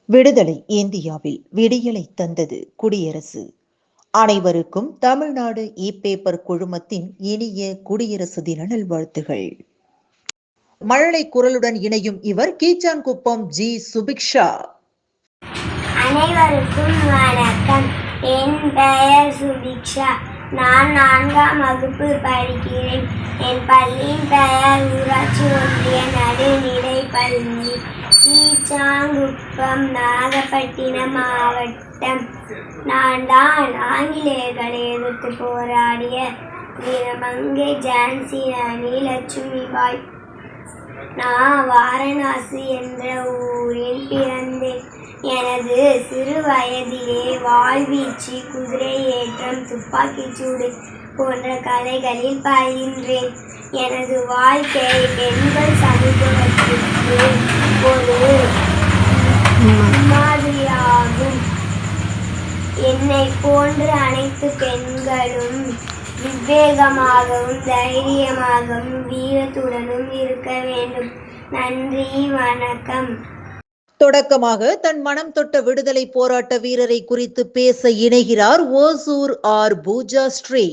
விடுதலை இந்தியாவில் விடியலை தந்தது குடியரசு. அனைவருக்கும் தமிழ்நாடு இ-பேப்பர் குழுமத்தின் இனிய குடியரசு தின நல்வாழ்த்துகள். மழலை குரலுடன் இணையும் இவர் கீச்சான்குப்பம் ஜி. சுபிக்ஷா. அனைவருக்கும் வணக்கம். என் பெயர் சுபிக்ஷா. நான் 4ஆம் வகுப்பு படிக்கிறேன். என் பள்ளியின் பெயர் ஊராட்சி ஒன்றிய நடுநிலைப் பள்ளி, கீச்சான்குப்பம், நாகப்பட்டினம் மாவட்டம். நான் தான் ஆங்கிலேயர்களை எதிர்த்து போராடிய வீரமங்கை ஜான்சி ராணி லட்சுமிபாய். நான் வாரணாசி என்ற ஊரில் பிறந்தேன். எனது சிறு வயதிலே வாழ்வீச்சு, குதிரை ஏற்றம், துப்பாக்கிச்சூடு போன்ற கலைகளில் பயின்றேன். எனது வாழ்க்கை பெண்கள் சமூகத்திற்கு ஒரு மாதிரியாகும். என்னை போன்று அனைத்து பெண்களும் விவேகமாகவும் தைரியமாகவும் வீரத்துடனும் இருக்க வேண்டும். நன்றி, வணக்கம். தொடக்கமாக தன் மனம் தொட்ட விடுதலை போராட்ட வீரரை குறித்து பேச இணைகிறார் ஓசூர் ஆர். பூஜா ஸ்ரீ.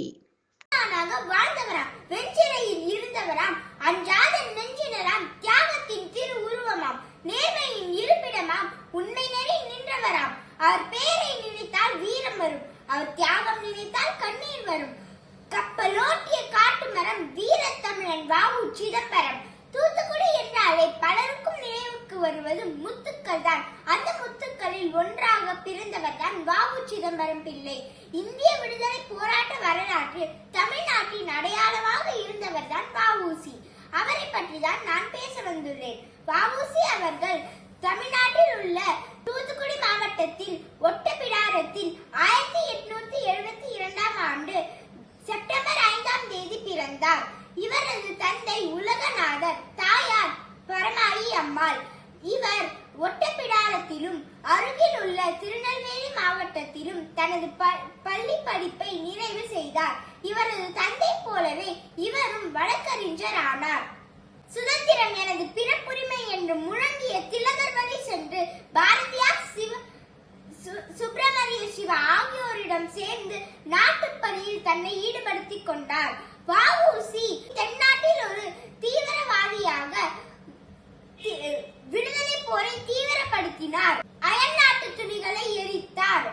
வாழ்ந்தவராம், வெஞ்சிரையில் இருந்தவராம், அஞ்சாத நெஞ்சினராம், தியாகத்தின் திரு உருவமாம், நேர்மையின் இருப்பிடமாம், உண்மை நெறி நின்றவராம். அவர் பேரை நினைத்தால் வீரம் வரும், அவர் தியாகம் நினைத்தால் கண்ணீர் வரும். கப்பலோட்டிய காட்டு மரம் வீரத்தமிழன் வ.உ. சிதம்பரம். தூத்துக்குடி என்றாலே பலருக்கும் நினைவுக்கு வருவது முத்துக்கள் தான். அந்த முத்துக்களில் ஒன்றாக பிறந்தவர் தான் வ.உ. சிதம்பரம் பிள்ளை. இந்திய விடுதலை போராட்ட வரலாற்றில் தமிழ்நாட்டின் அடையாளமாக இருந்தவர் தான் வ.உ.சி. அவரை பற்றி தான் நான் பேச வந்துள்ளேன். வ.உ.சி. அவர்கள் தமிழ்நாட்டில் உள்ள தூத்துக்குடி மாவட்டத்தில் ஒட்டப்பிடாரத்தில் 1872ஆம் ஆண்டு செப்டம்பர் 5ஆம் தேதி பிறந்தார். இவரது தந்தை உலகநாதர், தாயார் பரமாயி அம்மாள். இவர் ஒட்டப்பிடாரத்திலும் அருகில் உள்ள திருநெல்வேலி மாவட்டத்திலும் தனது பள்ளி படிப்பை நிறைவு செய்தார். இவரது தந்தை போலவே இவரும் வழக்கறிஞர் ஆனார். சுதந்திரம் எனது பிறப்புரிமை என்று முழங்கிய திலகர் வழி சென்று பாரதியார், சுப்பிரமணிய சிவா ஆகியோரிடம் சேர்ந்து நாட்டுப்பணியில் தன்னை ஈடுபடுத்திக் கொண்டார். வ.உ.சி. தென்னாட்டில் ஒரு தீவிரவாதியாக விடுதலை போரை தீவிரப்படுத்தினார். அயல் நாட்டு துணிகளை எரித்தார்.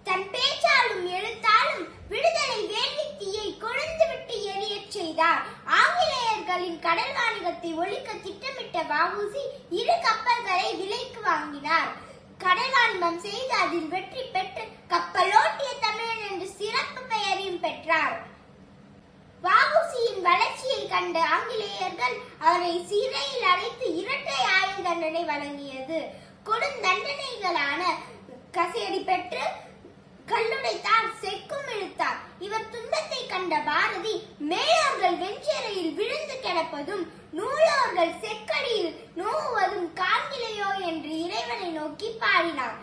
தன் பேச்சாலும் எழுத்தாலும் விடுதலை வேண்டி தீயை கொழுந்துவிட்டு எரியச் செய்தார். ஆங்கிலேயர்களின் கடல் வாணிகத்தை ஒழிக்க திட்டமிட்ட வ.உ.சி. 2 கப்பல்களை விலைக்கு வாங்கினார். கடல் வாணிபம் செய்து அதில் வெற்றி பெற்று கப்பலோட்டிய தமிழன் என்று சிறப்பு பெயரையும் பெற்றார். வ.உ.சி.யின் வளர்ச்சியை கண்ட ஆங்கிலேயர்கள் அவரை சிறையில் அடைத்து இரட்டை ஆயுள் தண்டனை வழங்கியது. கொடுந்தண்டனைகளான கசையடி பெற்று கல்லுடைத்தார், செக்கும் இழுத்தார். இவர் துன்பத்தை கண்ட பாரதி மேலோர்கள் வெஞ்சிரையில் விழுந்து கிடப்பதும் நூலோர்கள் செக்கடியில் நோவுவதும் காண்கிலையோ என்று இறைவனை நோக்கி பாடினார்.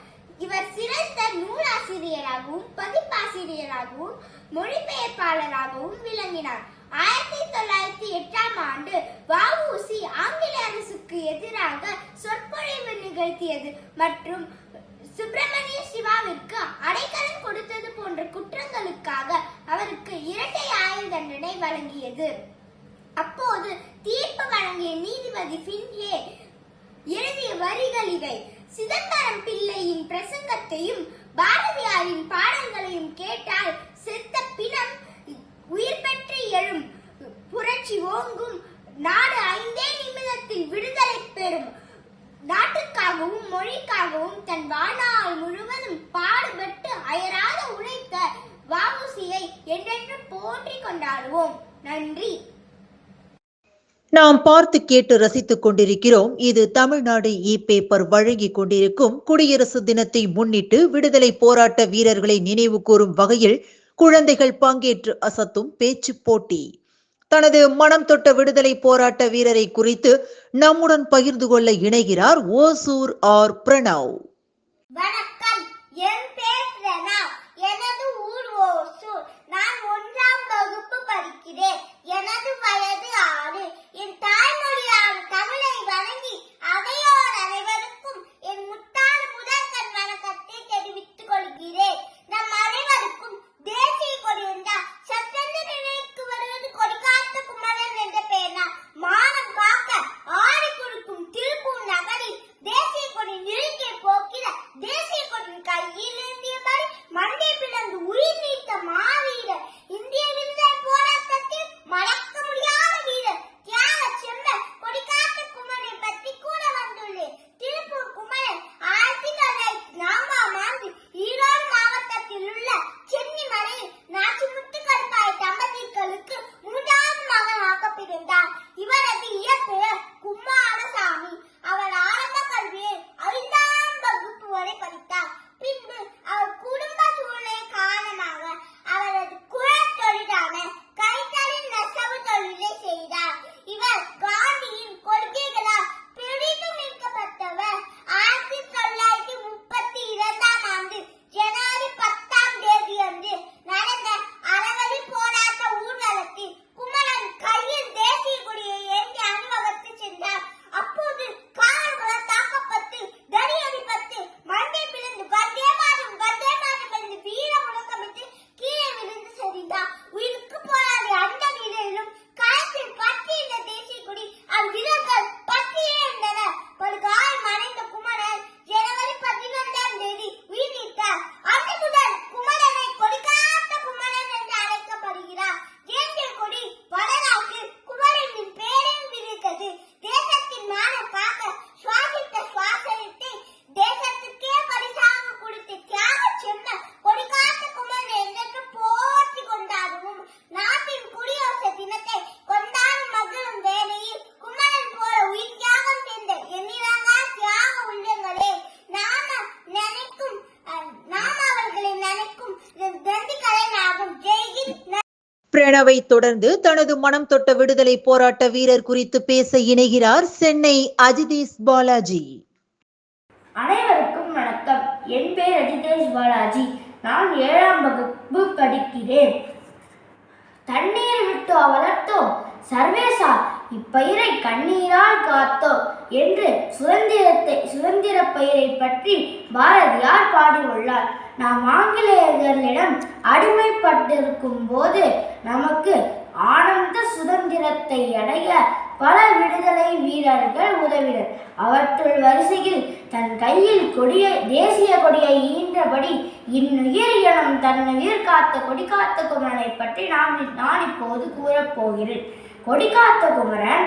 இவர் சிறந்த நூலாசிரியராகவும் பதிப்பாசிரியராகவும் மொழிபெயர்ப்பாளராகவும் விளங்கினார். 1908ஆம் ஆண்டு வ.உ.சி. ஆங்கில அரசுக்கு எதிராக சொற்பொழிவு நிகழ்த்தியது மற்றும் சுப்பிரமணிய சிவாவிற்கு அடைக்கலம் கொடுத்தது போன்ற குற்றங்களுக்காக அவருக்கு இரட்டை ஆயுள் தண்டனை வழங்கியது. அப்போது தீர்ப்பு வழங்கிய நீதிபதி ஃபின்லே எழுதிய வரிகள் இவை: சிதம்பரம் பிள்ளையின் பிரசங்கத்தையும் பாரதியாரின் பாடல்களையும் கேட்டால் செத்த பிணம் உயிர் பெற்று எழும், புரட்சி ஓங்கும், நாடு 5 நிமிடத்தில் விடுதலை பெறும். நாட்டுக்காகவும் மொழிக்காகவும் தன் வாழ்நாள் முழுவதும் பாடுபட்டு அயராத உழைத்த வ.உ.சி.யை என்றென்றும் போற்றி கொண்டாடுவோம். நன்றி. நாம் பார்த்து கேட்டு ரசித்துக் கொண்டிருக்கிறோம். இது தமிழ்நாடு இ-பேப்பர் வழங்கிக் கொண்டிருக்கும் குடியரசு தினத்தை முன்னிட்டு விடுதலை போராட்ட வீரர்களை நினைவு கூறும் வகையில் குழந்தைகள் பங்கேற்று அசத்தும் பேச்சு போட்டி. தனது மனம் தொட்ட விடுதலை போராட்ட வீரரை குறித்து நம்முடன் பகிர்ந்து கொள்ள இணைகிறார் ஓசூர் ஆர். பிரணவ். வணக்கம், என் பேர் பிரணவ். எனது ஊர் ஓசூர். நான் 1ஆம் வகுப்பு படிக்கிறேன். எனது வயது 6. என் தாய்மொழியான தமிழை வணங்கி அவையோர் அனைவருக்கும் என் முத்தான பேனாவை தொடர்ந்து தனது மனம் தொட்ட விடுதலை போராட்ட வீரர் குறித்து பேச இணைகிறார் சென்னை அஜிதேஷ் பாலாஜி. அனைவருக்கும் வணக்கம். என் பெயர் அஜிதேஷ் பாலாஜி. நான் 7ஆம் வகுப்பு படிக்கிறேன். தண்ணீர் விட்டு வளர்த்தோம் சர்வேசா, இப்பயிரை கண்ணீரால் காத்தோம் என்று சுதந்திர பயிரை பற்றி பாரதியார் பாடியுள்ளார். நாம் ஆங்கிலேயர்களிடம் அடிமைப்பட்டிருக்கும் போது நமக்கு ஆனந்த சுதந்திரத்தை அடைய பல விடுதலை வீரர்கள் உதவினர். அவற்றுள் வரிசையில் தன் கையில் தேசிய கொடியை ஈன்றபடி இன்னுயிர் எனும் தன்னுயிர் காத்த கொடிகாத்த குமரனை பற்றி நான் இப்போது கூறப்போகிறேன். கொடிகாத்த குமரன்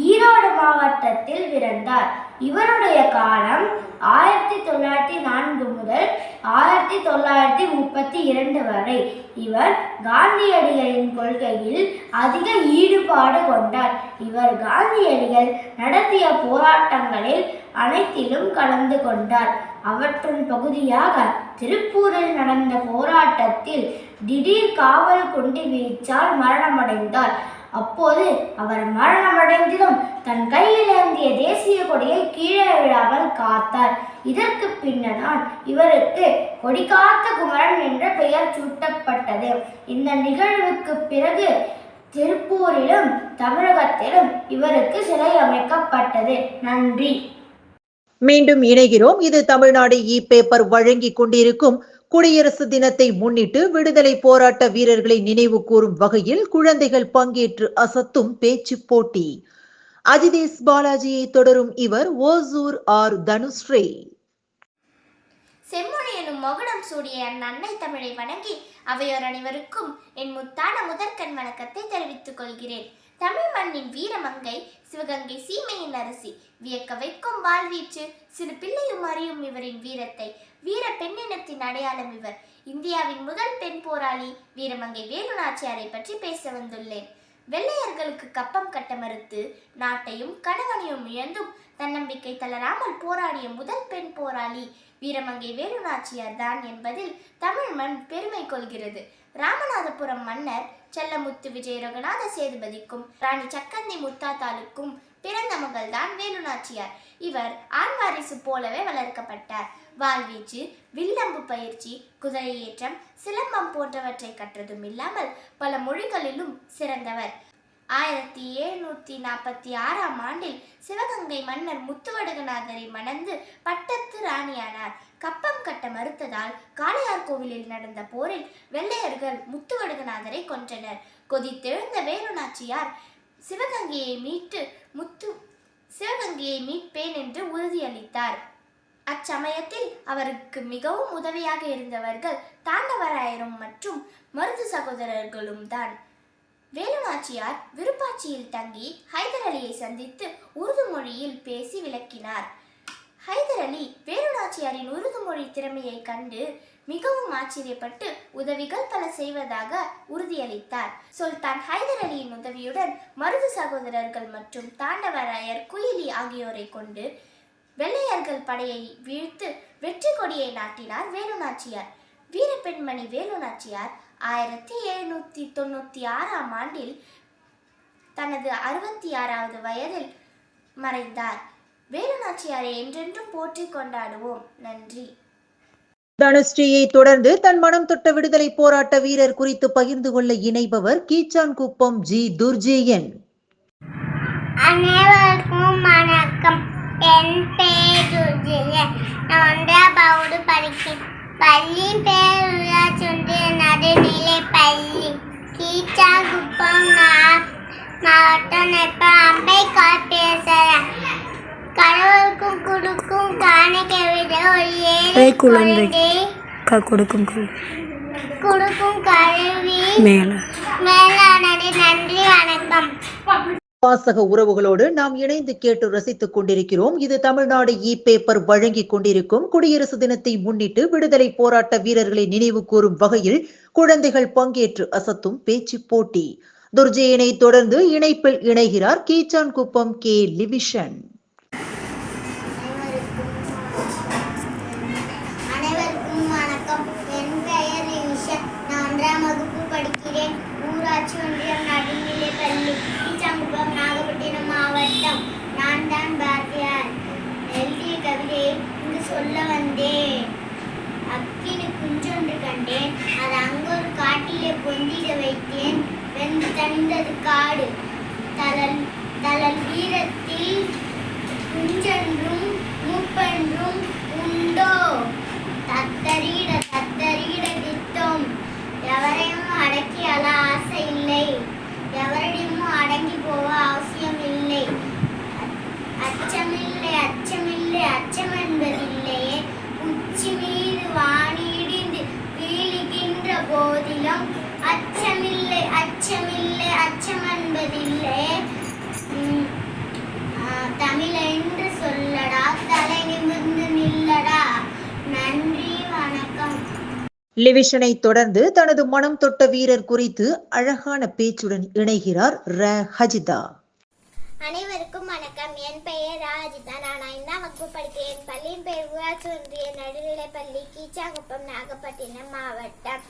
ஈரோடு மாவட்டத்தில் பிறந்தார். இவருடைய காலம் 1904 முதல் 1932 வரை. இவர் காந்தியடிகளின் கொள்கையில் அதிக ஈடுபாடு கொண்டார். இவர் காந்தியடிகள் நடத்திய போராட்டங்களில் அனைத்திலும் கலந்து கொண்டார். அவற்றின் பகுதியாக திருப்பூரில் நடந்த போராட்டத்தில் திடீர் காவல் குண்டு வீச்சால் மரணமடைந்தார். அப்போது அவர் மரணமடைந்திலும் தன் கையில் ஏந்திய தேசிய கொடியை கீழே விடாமல் காத்தார். இதற்கு பின்னர்தான் இவருக்கு கொடிகாத்த குமரன் என்ற பெயர் சூட்டப்பட்டது. இந்த நிகழ்வுக்கு பிறகு திருப்பூரிலும் தமிழகத்திலும் இவருக்கு சிலை அமைக்கப்பட்டது. நன்றி. மீண்டும் இணைகிறோம். இது தமிழ்நாடு பேப்பர் வழங்கி கொண்டிருக்கும் குடியரசு தினத்தை முன்னிட்டு விடுதலை போராட்ட வீரர்களை நினைவு கூறும் வகையில் குழந்தைகள் பங்கேற்று அசத்தும் பேச்சு போட்டி. அஜிதேஷ் பாலாஜியை தொடரும் இவர் ஓசூர் ஆர் தனுஸ்ரீ. செம்மொழி எனும் மகுடம் சூடிய அன்னை தமிழை வணங்கி அவையோர் அனைவருக்கும் என் முத்தான முதற்கண் வணக்கத்தை தெரிவித்துக் கொள்கிறேன். தமிழ் மண்ணின் வீரமங்கை சிவகங்கை சீமையின் அரசி, வியக்க வைக்கும் வாழ்வீச்சு, சிறு பிள்ளையும் அறியும் இவரின் வீரத்தை. வீர பெண்ணினத்தின் அடையாளம் இவர். இந்தியாவின் முதல் பெண் போராளி வீரமங்கை வேலு நாச்சியாரை பற்றி பேச வந்துள்ளேன். வெள்ளையர்களுக்கு கப்பம் கட்ட மறுத்து நாட்டையும் கணவனையும் இழந்தும் தன்னம்பிக்கை தளராமல் போராடிய முதல் பெண் போராளி வீரமங்கை வேலு நாச்சியார் தான் என்பதில் தமிழ் மண் பெருமை கொள்கிறது. ராமநாதபுரம் மன்னர் செல்லமுத்து விஜய ரகுநாத சேதுபதிக்கும் ராணி சக்கந்தி முத்தாத்தாளுக்கும் பிறந்த மகள் தான் வேலு நாச்சியார். இவர் ஆண் வாரிசு போலவே வளர்க்கப்பட்டார். வாழ்வீச்சு, வில்லம்பு பயிற்சி, குதிரை ஏற்றம், சிலம்பம் போன்றவற்றை கற்றதும் இல்லாமல் பல மொழிகளிலும் சிறந்தவர். 1746ஆம் ஆண்டில் சிவகங்கை மன்னர் முத்துவடுகநாதரை மணந்து பட்டத்து ராணியானார். கப்பம் கட்ட மறுத்ததால் காளையார் கோவிலில் நடந்த போரில் வெள்ளையர்கள் முத்துவடுகநாதரை கொன்றனர். கொதித்தெழுந்த வேலு நாச்சியார் சிவகங்கையை மீட்பேன் என்று உறுதியளித்தார். அச்சமயத்தில் அவருக்கு மிகவும் உதவியாக இருந்தவர்கள் தாண்டவராயரும் மற்றும் மருது சகோதரர்களும் தான். வேலு நாச்சியார் விருப்பாட்சியில் தங்கி ஹைதர் அலியை சந்தித்து உருது மொழியில் பேசி விளக்கினார். ஹைதர் அலி வேலு நாச்சியாரின் உருது மொழி திறமையை கண்டு மிகவும் ஆச்சரியப்பட்டு உதவிகள் பல செய்வதாக உறுதியளித்தார். சுல்தான் ஹைதர் அலியின் உதவியுடன் மருது சகோதரர்கள் மற்றும் தாண்டவராயர் குயிலி ஆகியோரை கொண்டு வெள்ளையர்கள் படையை வீழ்த்து வெற்றி கொடியை நாட்டினார் வேலு நாச்சியார். வீரப்பெண்மணி வேலு நாச்சியார் 1796ஆம் ஆண்டில் தனது 66வது வயதில் மறைந்தார். வேலு நாச்சியாரை என்றென்றும் போற்றி கொண்டாடுவோம். நன்றி. தனுஸ்ரீயை தொடர்ந்து தன் மனம் தொட்ட விடுதலை போராட்ட வீரர் குறித்து பகிர்ந்து கொள்ள இணைபவர் கீச்சான்குப்பம் ஜி துர்ஜேயன். அனைவருக்கும் வணக்கம். என் பெயர் துர்ஜேயன். நான் 1ஆம் வகுப்பு படிக்கிறேன். பள்ளி பேர் ஊராட்சி ஒன்றிய நடுநிலை பள்ளி, கீச்சான்குப்பம் மாவட்டம். இப்போ அம்பேத்கர் பேசுறேன். கடவுளுக்கும் கொடுக்கும் காணிக்கை விட ஒரு ஏழை குழந்தை கொடுக்கும் கல்வி மேலானது. நன்றி, வணக்கம். வாசக உறவுகளோடு நாம் இணைந்து கேட்டு ரசித்துக் கொண்டிருக்கிறோம். இது தமிழ்நாடு பேப்பர் வழங்கி கொண்டிருக்கும் குடியரசு தினத்தை முன்னிட்டு விடுதலை போராட்ட வீரர்களை நினைவு கூறும் வகையில் குழந்தைகள் பங்கேற்று அசத்தும் பேச்சு போட்டி. துர்ஜேயனை தொடர்ந்து இணைப்பில் இணைகிறார் கீச்சான்குப்பம் கே லிவிஷன். அனைவருக்கும் வணக்கம். என் பெயர் லிவிஷன். நான் 1ஆம் வகுப்பு படிக்கிறேன். ஊராட்சி சொல்ல வந்தேன். அக்கினி குஞ்சொன்று கண்டேன், அது அங்கொரு காட்டிலே பொந்திட வைத்தேன். வெந்து தணிந்தது காடு. தளல் தளல் வீரத்தில் குஞ்சென்றும் மூப்பென்றும் உண்டோ? தத்தரிட தத்தரிட தித்தோம். எவரையும் அடக்கி அழ ஆசை இல்லை, எவரிடமும் அடங்கி போக அவசியம் இல்லை. அச்சமில்லை அச்சமில்லை அச்சம் என்பதில்லையே. உச்சி மீது வானிடிந்து வீழுகின்ற போதிலும் அச்சமில்லை அச்சமில்லை அச்சம் என்பதில்லையே. தமிழென்று சொல்லடா, தலை நிமிர்ந்து நில்லடா. நன்றி, வணக்கம். லிவிஷனை தொடர்ந்து தனது மனம் தொட்ட வீரர் குறித்து அழகான பேச்சுடன் இணைகிறார் ஹஜிதா. அனைவருக்கும் வணக்கம். என் பெயர் ராஜிதா. நான் 5ஆம் வகுப்பு படிக்கிறேன். பள்ளியின் பெயர் ஊராட்சி ஒன்றிய நடுநிலைப்பள்ளி, கீச்சாங்குப்பம், நாகப்பட்டினம் மாவட்டம்.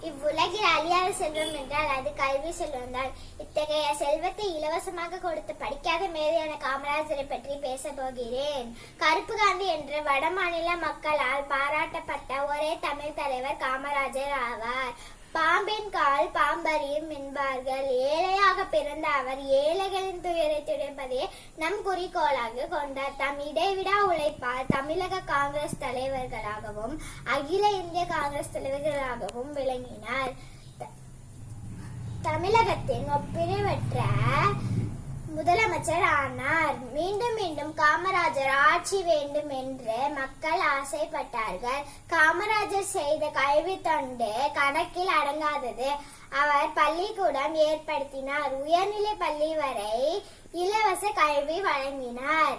இவ்வுலகில் அழியாத செல்வம் என்றால் அது கல்வி செல்வம்தான். இத்தகைய செல்வத்தை இலவசமாக கொடுத்து படிக்காத மேதையான காமராஜரை பற்றி பேச போகிறேன். கருப்பு காந்தி என்ற வடமாநில மக்களால் பாராட்டப்பட்ட ஒரே தமிழ் தலைவர் காமராஜர் ஆவார். பாம்பின் கால் பாம்பறியும் என்பார்கள். ஏழையாக பிறந்த அவர் ஏழைகளின் துயரை துடைப்பதே நம் குறிக்கோளாக கொண்டார். தம் இடைவிடா உழைப்பால் தமிழக காங்கிரஸ் தலைவர்களாகவும் அகில இந்திய காங்கிரஸ் தலைவர்களாகவும் விளங்கினார். தமிழகத்தின் ஒப்பிரவற்ற முதலமைச்சர் ஆனார். மீண்டும் மீண்டும் காமராஜர் ஆட்சி வேண்டும் என்று மக்கள் ஆசைப்பட்டார்கள். காமராஜர் செய்த கல்வி தொண்டு கணக்கில் அடங்காதது. அவர் பள்ளிக்கூடம் ஏற்படுத்தினார். உயர்நிலை பள்ளி வரை இலவச கல்வி வழங்கினார்.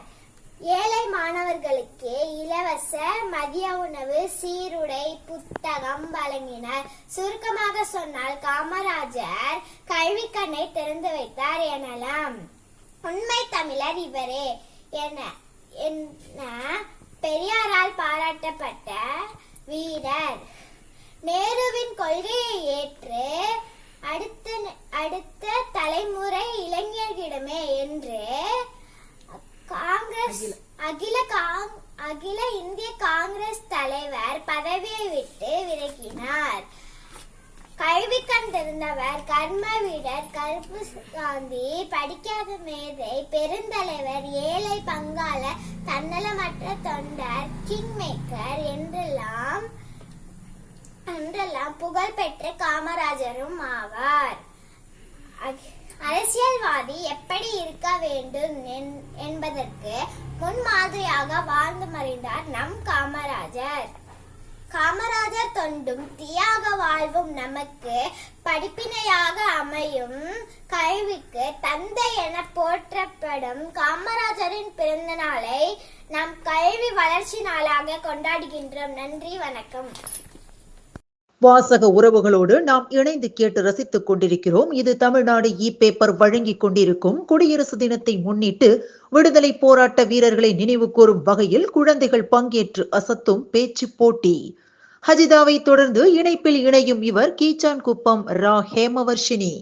ஏழை மாணவர்களுக்கு இலவச மதிய உணவு, சீருடை, புத்தகம் வழங்கினார். சுருக்கமாக சொன்னால் காமராஜர் கல்வி கண்ணை திறந்து வைத்தார் எனலாம். உண்மை தமிழர் இவரே என பெரியாரால் பாராட்டப்பட்ட வீரர். நேருவின் கொள்கையை ஏற்று அடுத்த தலைமுறை இளைஞர்களிடமே என்று காங்கிரஸ் அகில இந்திய காங்கிரஸ் தலைவர் பதவியை விட்டு விலகினார். கல்வி கண்டிருந்தவர், கர்ம வீரர் கருப்பு காந்தி, படிக்காத மேதை, பெருந்தலைவர், ஏழை பங்காளர், தன்னலமற்ற தொண்டர், கிங் மேக்கர் என்றெல்லாம் புகழ் பெற்ற காமராஜரும் ஆவார். அரசியல்வாதி எப்படி இருக்க வேண்டும் என்பதற்கு முன்மாதிரியாக வாழ்ந்து மறைந்தார் நம் காமராஜர். காமராஜர் தொண்டும் தியாக வாழ்வும் நமக்கு படிப்பினையாக அமையும். கல்விக்கு தந்தை என போற்றப்படும் காமராஜரின் பிறந்த நாளை நாம் கல்வி வளர்ச்சி நாளாக கொண்டாடுகின்றோம். நன்றி, வணக்கம். வாசக உறவுகளோடு நாம் இணைந்து கேட்டு ரசித்துக் கொண்டிருக்கிறோம். இது தமிழ்நாடு பேப்பர் வழங்கிக் கொண்டிருக்கும் குடியரசு தினத்தை முன்னிட்டு விடுதலை போராட்ட வீரர்களை நினைவு கூறும் வகையில் குழந்தைகள் பங்கேற்று அசத்தும் பேச்சு போட்டி. ஹஜிதாவை தொடர்ந்து இணைப்பில் இணையும் இவர் கீச்சான்குப்பம் ஹேமவர்ஷினி.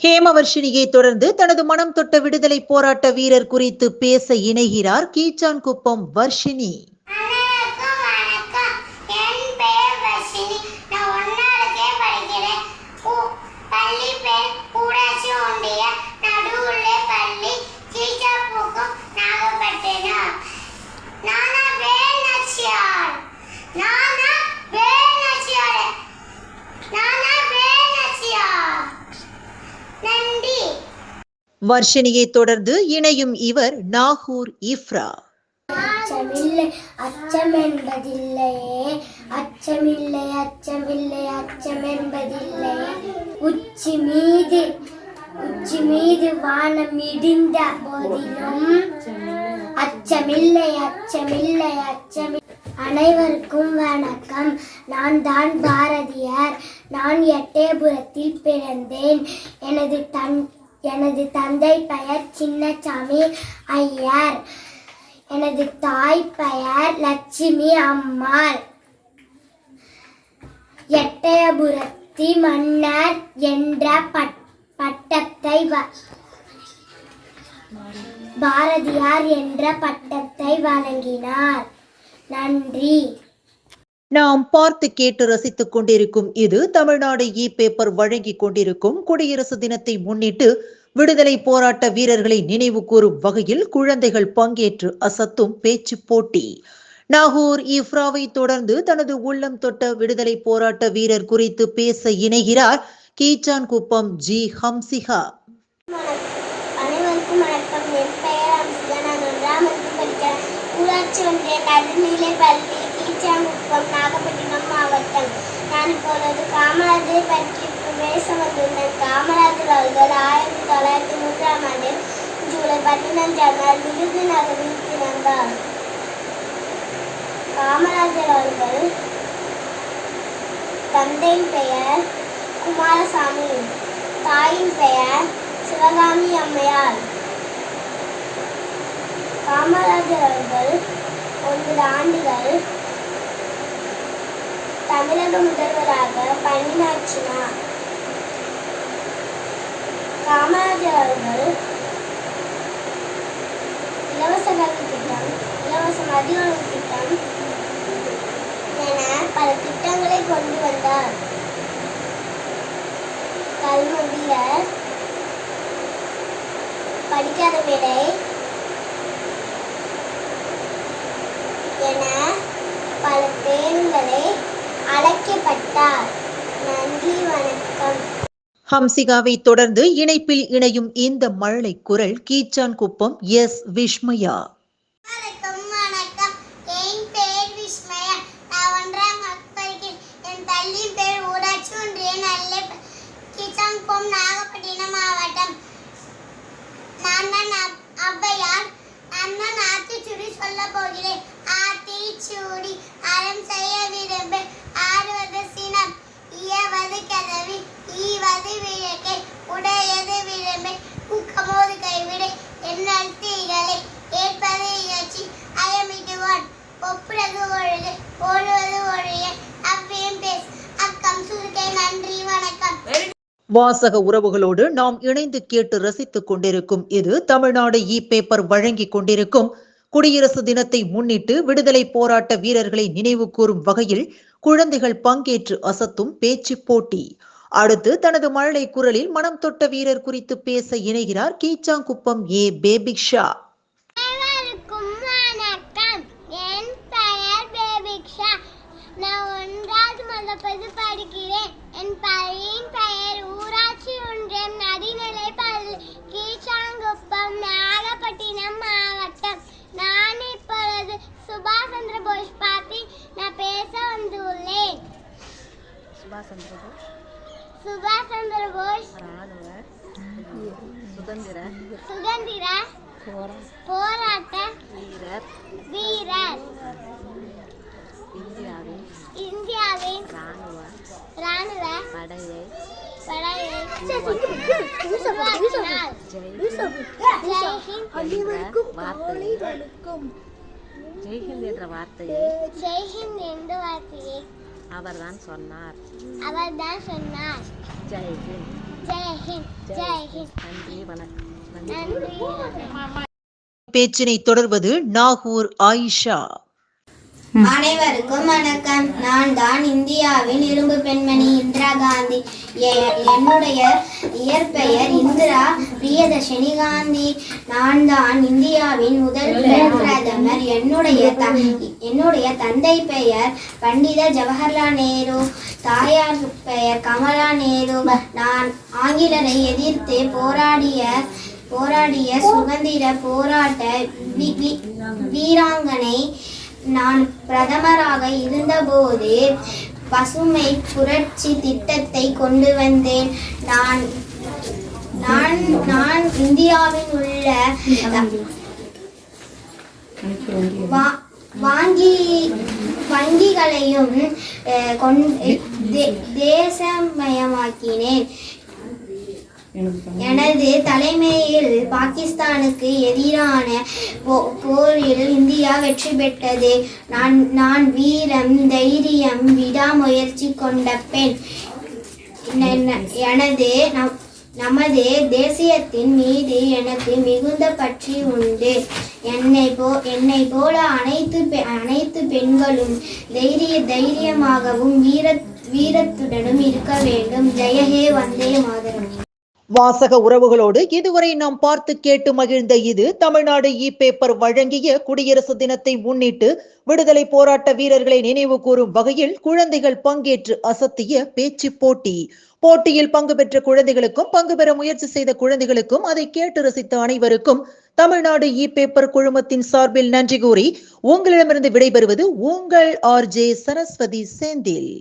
ஹேமவர்ஷினியை தொடர்ந்து தனது மனம் தொட்ட விடுதலை போராட்ட வீரர் குறித்து பேச இணைகிறார் கீச்சான்குப்பம் வர்ஷினி. அனைவருக்கும் வணக்கம். என் பெயர் வர்ஷினி. நான் ஒன்னாவதே படிக்கிறேன். பள்ளி பேர் ஊராட்சி ஒன்றிய நடுவுள்ள பள்ளி கீச்சான்புக்கம் நாகப்பட்டினம். நானா வேல்நாச்சியார். நன்றி. வர்ஷினியை தொடர்ந்து இணையும் இவர் நாகூர் இஃப்ரா. அச்சமில்லை அச்சமென்பதில்லையே, அச்சமில்லை அச்சமில்லை அச்சமென்பதில்லையே. உச்சி மீது வானம் இடிந்த போதிலும் அச்சமில்லை அச்சமில்லை அச்சமில்லை. அனைவருக்கும் வணக்கம். நான் தான் பாரதியார். நான் எட்டயபுரத்தில் பிறந்தேன். எனது தந்தை பெயர் சின்னசாமி ஐயர். எனது தாய் பெயர் லட்சுமி அம்மாள். எட்டயபுரத்தி மன்னர் என்ற பட்டத்தை பாரதியார் என்ற பட்டத்தை வழங்கினார். நன்றி. நாம் பார்த்து கேட்டு ரசித்துக் கொண்டிருக்கும் இது தமிழ்நாடு இ பேப்பர் வழங்கிக் கொண்டிருக்கும் குடியரசு தினத்தை முன்னிட்டு விடுதலை போராட்ட வீரர்களை நினைவு கூறும் வகையில் குழந்தைகள் பங்கேற்று அசத்தும் பேச்சு போட்டி. நாகூர் இஃப்ராவை தொடர்ந்து தனது உள்ளம் தொட்ட விடுதலை போராட்ட வீரர் குறித்து பேச இணைகிறார் கீச்சான்குப்பம் ஜி ஹம்சிகா. அனைவருக்கும் வணக்கம். என் பெயர் ஹம்சிகா. நான் 1ஆம் வகுப்பு படிக்கிறேன். ஊராட்சி ஒன்றிய நடுநிலை பள்ளி கீச்சான்குப்பம் நாகப்பட்டினம் மாவட்டம். நான் இப்பொழுது காமராஜரை பற்றி பேச வந்துள்ளேன். காமராஜர் அவர்கள் 1903ஆம் ஆண்டு ஜூலை 15ஆம் நாள் விருதுநகரில் பிறந்தார். காமராஜர் அவர்கள் தந்தையின் பெயர் குமாரசாமி, தாயின் பெயர் சிவகாமி அம்மையார். காமராஜர் அவர்கள் 9 ஆண்டுகள் தமிழக முதல்வராக பணியாற்றினார். காமராஜர் அவர்கள் இலவச கல்வி திட்டம், இலவச மதிய உணவு திட்டம் என பல திட்டங்களை கொண்டு வந்தார். கல்வியர் படிக்காத மேடை என பல பேருங்களை அழைக்கப்பட்டார். நன்றி, வணக்கம். ஹம்சிகாவை தொடர்ந்து இணைப்பில் இணையும் இந்த மழலை குரல் கீச்சான்குப்பம் எஸ் விஸ்மயா. வணக்கம். என் பெயர் விஸ்மயா. நான் 1ஆம் வகுப்பு படிக்கிறேன். என் பள்ளியின் பேர் ஊராட்சி ஒன்றிய நல்ல கீச்சான்குப்பம் நாகப்பட்டினம் மாவட்டம். நான் தான் ஔவையார். நான் தான் ஆத்திச்சூடி சொல்ல போகிறேன். ஆத்திச்சூடி அறம் செய்ய விரும்பு, ஆறுவது சினம், இயவது கதவி, ஈவது விளக்கை, உடையது விரும்பு, ஊக்கமோது கைவிடு, எண்ணெழுத்து இகலை, ஏற்பது இகழ்ச்சி, அயமிடுவான், ஒப்புரகு ஒழுகு, ஓடுவது ஒழிய, அவ்வியம் பேசு, அக்கம் சுருக்கை. நன்றி, வணக்கம். வாசக உறவுகளோடு நாம் இணைந்து கேட்டு ரசித்துக் கொண்டிருக்கும் இது தமிழ்நாடு இ பேப்பர் வழங்கிக் கொண்டிருக்கும் குடியரசு தினத்தை முன்னிட்டு விடுதலை போராட்ட வீரர்களை நினைவு கூறும் வகையில் குழந்தைகள் பங்கேற்று அசத்தும் பேச்சு போட்டி. அடுத்து தனது மழலை குரலில் மனம் தொட்ட வீரர் குறித்து பேச இணைகிறார் கீச்சான்குப்பம் ஏ பேபிக்ஷா. அனைவருக்கும் வணக்கம். என் பெயர் பேபிக்ஷா. நான் 1ஆவது வகுப்பு படிக்கிறேன். என் பள்ளியின் பெயர் ஊராட்சி ஒன்றியம் நடுநிலை பள்ளி கீச்சான்குப்பம் நாகப்பட்டினம் மாவட்டம். நான் இப்பொழுது சுபாஷ் சந்திர போஸ் பற்றி நான் பேச வந்துள்ளேன். சுபாஷ் சந்திர போஸ் சுதந்திர போராட்ட வீரர். இந்தியாவின் ராணுவ படையை உருவாக்கினார். ஜெய்ஹிந்த் என்ற வார்த்தையை அவர்தான் சொன்னார். ஜெய்ஹிந்த். ஜெய்ஹிந்த். ஜெய் ஹிந்த். நன்றி வணக்கம். நன்றி. பேச்சினை தொடர்வது நாகூர் ஆயிஷா. அனைவருக்கும் வணக்கம். நான் தான் இந்தியாவின் இரும்பு பெண்மணி இந்திரா காந்தி. என்னுடைய இயற்பெயர் இந்திரா பிரியதர்ஷினி காந்தி. நான் தான் இந்தியாவின் முதல் பெண் பிரதமர். என்னுடைய தந்தை பெயர் பண்டித ஜவஹர்லால் நேரு, தாயார் பெயர் கமலா நேரு. நான் ஆங்கிலரை எதிர்த்து போராடிய சுதந்திர போராட்ட வீராங்கனை. நான் பிரதமராக இருந்தபோது பசுமை புரட்சி திட்டத்தை கொண்டு வந்தேன். நான் இந்தியாவில் உள்ள வங்கிகளையும் தேசமயமாக்கினேன். எனது தலைமையில் பாகிஸ்தானுக்கு எதிரான போரில் இந்தியா வெற்றி பெற்றது. நான் வீரம், தைரியம், விடாமுயற்சி கொண்ட பெண். நமது தேசியத்தின் மீது எனக்கு மிகுந்த பற்று உண்டு. என்னை போல அனைத்து பெண்களும் தைரியமாகவும் வீரத்துடனும் இருக்க வேண்டும். ஜெயஹே, வந்தே மாதரம். வாசக உறவுகளோடு இதுவரை நாம் பார்த்து கேட்டு மகிழ்ந்த இது தமிழ்நாடு பேப்பர் வழங்கிய குடியரசு தினத்தை முன்னிட்டு விடுதலை போராட்ட வீரர்களை நினைவு கூறும் வகையில் குழந்தைகள் பங்கேற்று அசத்திய பேச்சு போட்டி. போட்டியில் பங்கு பெற்ற குழந்தைகளுக்கும் பங்கு பெற முயற்சி செய்த குழந்தைகளுக்கும் அதை கேட்டு ரசித்த அனைவருக்கும் தமிழ்நாடு பேப்பர் குழுமத்தின் சார்பில் நன்றி கூறி உங்களிடமிருந்து விடைபெறுவது உங்கள் RJ சரஸ்வதி செந்தில்.